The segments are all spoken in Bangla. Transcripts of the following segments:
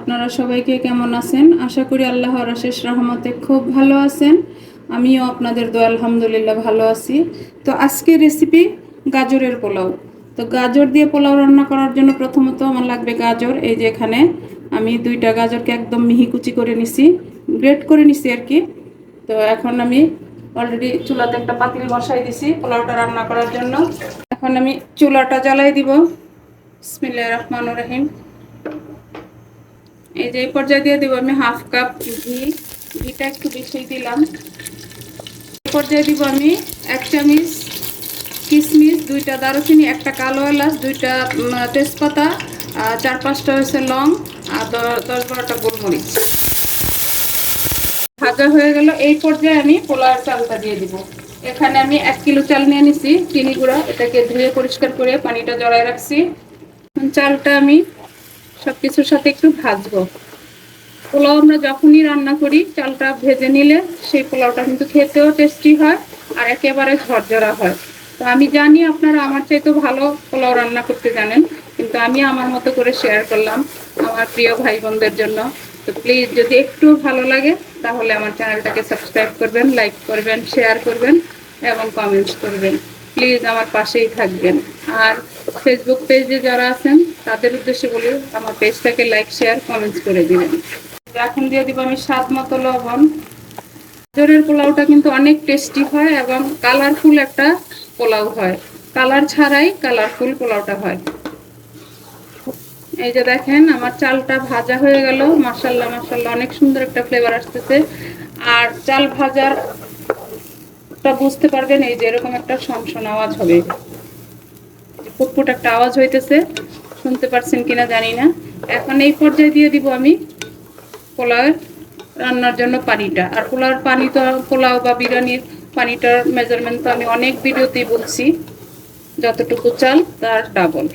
আপনারা সবাইকে কেমন আছেন? আশা করি আল্লাহর অশেষ রহমতে খুব ভালো আছেন। আমিও আপনাদের দোয়া আলহামদুলিল্লাহ ভালো আছি। তো আজকের রেসিপি গাজরের পোলাও। তো গাজর দিয়ে পোলাও রান্না করার জন্য প্রথমত আমার লাগবে গাজর। এই যে এখানে আমি 2টা গাজরকে একদম মিহি কুচি করে নিছি, গ্রেট করে নিছি আর কি। তো এখন আমি অলরেডি চুলাতে একটা পাতিল বসাই দিছি পোলাওটা রান্না করার জন্য। এখন আমি চুলাটা জ্বালাই দিব। বিসমিল্লাহির রহমানির রহিম। এই যে এই পর্যায়ে দিয়ে দিব আমি হাফ কাপ ঘি। ঘিটা একটু বেশি দিলাম। এই পর্যায়ে দিব আমি 1 চামচ কিশমিশ, 2টা দারুচিনি, একটা কালো এলাচ, 2টা তেজপাতা, 4-5টা হচ্ছে লং, আর 10-12টা গোলমরিচ। ভাজা হয়ে গেল। এই পর্যায়ে আমি পোলাওর চালটা দিয়ে দিব। এখানে আমি 1 কিলো চাল নিয়ে নিছি, চিনি গুঁড়া। এটাকে ধুয়ে পরিষ্কার করে পানিটা জড়ায় রাখছি। চালটা আমি সবকিছুর সাথে একটু ভাজবো। পোলাও আমরা যখনই রান্না করি চালটা ভেজে নিলে সেই পোলাওটা কিন্তু খেতেও টেস্টি হয় আর একেবারে ঝরঝরা হয়। তো আমি জানি আপনারা আমার চাইতেও ভালো পোলাও রান্না করতে জানেন, কিন্তু আমি আমার মতো করে শেয়ার করলাম আমার প্রিয় ভাই বোনদের জন্য। তো প্লিজ যদি একটু ভালো লাগে তাহলে আমার চ্যানেলটাকে সাবস্ক্রাইব করবেন, লাইক করবেন, শেয়ার করবেন এবং কমেন্টস করবেন। প্লিজ আমার পাশেই থাকবেন। আর ফেসবুক পেজে যারা আছেন তাদের উদ্দেশ্যে বলি আমার পেজটাকে লাইক, শেয়ার, কমেন্টস করে দিবেন। এখন দিয়ে দিব আমি স্বাদ মতো লবণ। গাজরের পোলাওটা কিন্তু অনেক টেস্টি হয় এবং কালারফুল একটা পোলাও হয়। কালার ছাড়াই কালারফুল পোলাওটা হয়। এই যে দেখেন আমার চালটা ভাজা হয়ে গেল। মাশাআল্লাহ মাশাআল্লাহ, অনেক সুন্দর একটা ফ্লেভার আসতেছে। আর চাল ভাজারটা বুঝতে পারবেন এই যে এরকম একটা শনশন আওয়াজ হবে, ফুটফুট একটা আওয়াজ হইতেছে। শুনতে পারছেন কিনা জানি না। এখন এই পর্যায়ে দিয়ে দিব আমি পোলাও রান্নার জন্য পানিটা। আর পোলাওর পানি তো পোলাও বা বিরিয়ানির পানিটার মেজারমেন্ট তো আমি অনেক ভিডিওতেই বলছি, যতটুকু চাল তার ডাবল।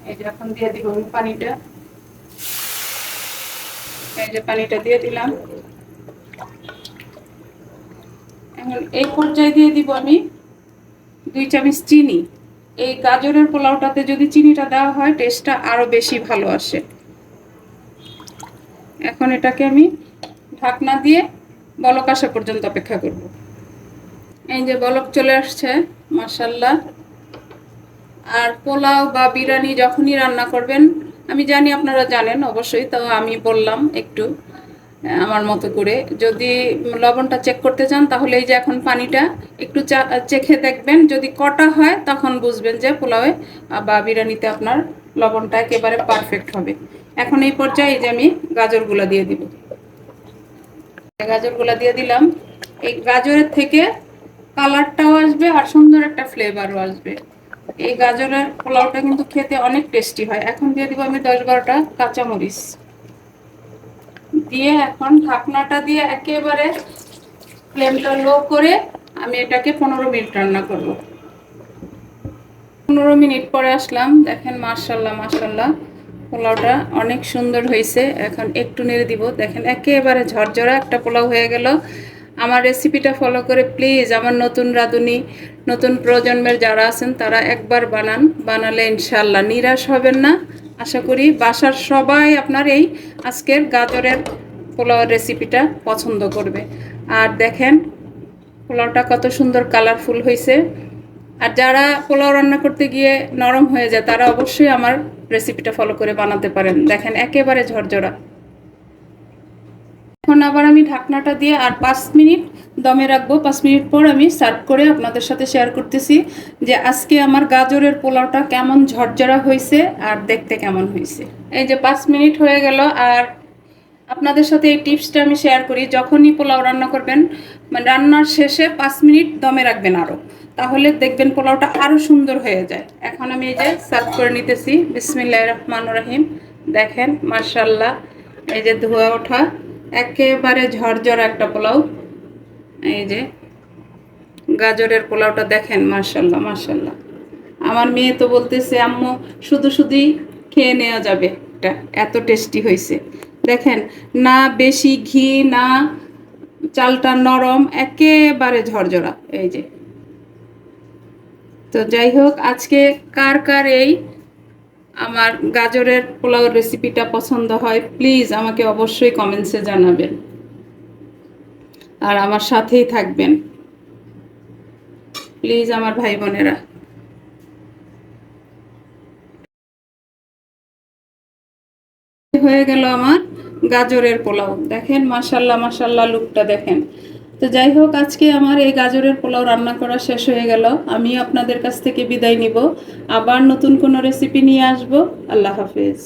এই যে এখন দিয়ে দিব আমি পানিটা। এই যে পানিটা দিয়ে দিলাম। এখন এই পর্যায়ে দিয়ে দিব আমি 2 চামচ চিনি। এই গাজরের পোলাওটাতে যদি চিনিটা দেওয়া হয় টেস্টটা আরো বেশি ভালো আসে। এখন এটাকে আমি ঢাকনা দিয়ে বলক আসা পর্যন্ত অপেক্ষা করব। এই যে বলক চলে আসছে, মাশাআল্লাহ। আর পোলাও বা বিরিয়ানি যখনই রান্না করবেন, আমি জানি আপনারা জানেন অবশ্যই, তো আমি বললাম একটু আমার মতো করে। যদি লবণটা চেক করতে চান তাহলে এই যে এখন পানিটা একটু চেখে দেখবেন, যদি কটা হয় তখন বুঝবেন যে পোলাওয়ে বা বিরিয়ানিতে আপনার লবণটা একেবারে পারফেক্ট হবে। এখন এই পর্যায়ে এই যে আমি গাজরগুলো দিয়ে দিব। গাজরগুলো দিয়ে দিলাম। এই গাজরের থেকে কালারটাও আসবে আর সুন্দর একটা ফ্লেভারও আসবে। এই গাজরের পোলাওটা কিন্তু খেতে অনেক টেস্টি হয়। এখন দিয়ে দিব আমি 10-12টা কাঁচামরিচ দিয়ে এখন ঢাকনাটা দিয়ে একেবারে ফ্লেমটা লো করে আমি এটাকে 15 মিনিট রান্না করব। 15 মিনিট পরে আসলাম। দেখেন মাশাআল্লাহ মাশাআল্লাহ, পোলাওটা অনেক সুন্দর হয়েছে। এখন একটু নেড়ে দিব। দেখেন একেবারে ঝরঝরা একটা পোলাও হয়ে গেল। আমার রেসিপিটা ফলো করে প্লিজ আমার নতুন রাঁধুনি, নতুন প্রজন্মের যারা আছেন তারা একবার বানালে ইনশাআল্লাহ নিরাশ হবেন না। আশা করি বাসার সবাই আপনার এই আজকের গাজরের পোলাওয়ের রেসিপিটা পছন্দ করবে। আর দেখেন পোলাওটা কত সুন্দর কালারফুল হয়েছে। আর যারা পোলাও রান্না করতে গিয়ে নরম হয়ে যায় তারা অবশ্যই আমার রেসিপিটা ফলো করে বানাতে পারেন। দেখেন একেবারে ঝরঝরা। এখন আবার আমি ঢাকনাটা দিয়ে আর 5 মিনিট দমে রাখবো। 5 মিনিট পর আমি সার্ভ করে আপনাদের সাথে শেয়ার করতেছি যে আজকে আমার গাজরের পোলাওটা কেমন ঝরঝরা হয়েছে আর দেখতে কেমন হয়েছে। এই যে 5 মিনিট হয়ে গেল। আর আপনাদের সাথে এই টিপসটা আমি শেয়ার করি, যখনই পোলাও রান্না করবেন মানে রান্নার শেষে 5 মিনিট দমে রাখবেন আরও, তাহলে দেখবেন পোলাওটা আরও সুন্দর হয়ে যায়। এখন আমি এই যে সার্ভ করে নিতেছি। বিসমিল্লাহির রহমানির রহিম। দেখেন মাশাআল্লাহ, এই যে ধোয়া ওঠা একেবারে ঝরঝরা একটা পোলাও। এই যে গাজরের পোলাওটা দেখেন মাশাআল্লাহ মাশাআল্লাহ। আমার মেয়ে তো বলতেছে আম্মু শুধু শুধুই খেয়ে নেওয়া যাবে, এটা এত টেস্টি হয়েছে। দেখেন না বেশি ঘি না, চালটা নরম, একেবারে ঝরঝরা। এই যে তো যাই হোক, আজকে কার কার এই আমার গাজরের পোলাওর রেসিপিটা পছন্দ হয়, প্লিজ আমাকে অবশ্যই কমেন্টসে জানাবেন আর আমার সাথেই থাকবেন প্লিজ আমার ভাই বোনেরা। হয়ে গেল আমার গাজরের পোলাও, দেখেন মাশাল্লাহ মাশাল্লাহ লুকটা দেখেন। তো যাই হোক, আজকে আমার এই গাজরের পোলাও রান্না করা শেষ হয়ে গেল। আমি আপনাদের কাছ থেকে বিদায় নিব, আবার নতুন কোনো রেসিপি নিয়ে আসব। আল্লাহ হাফেজ।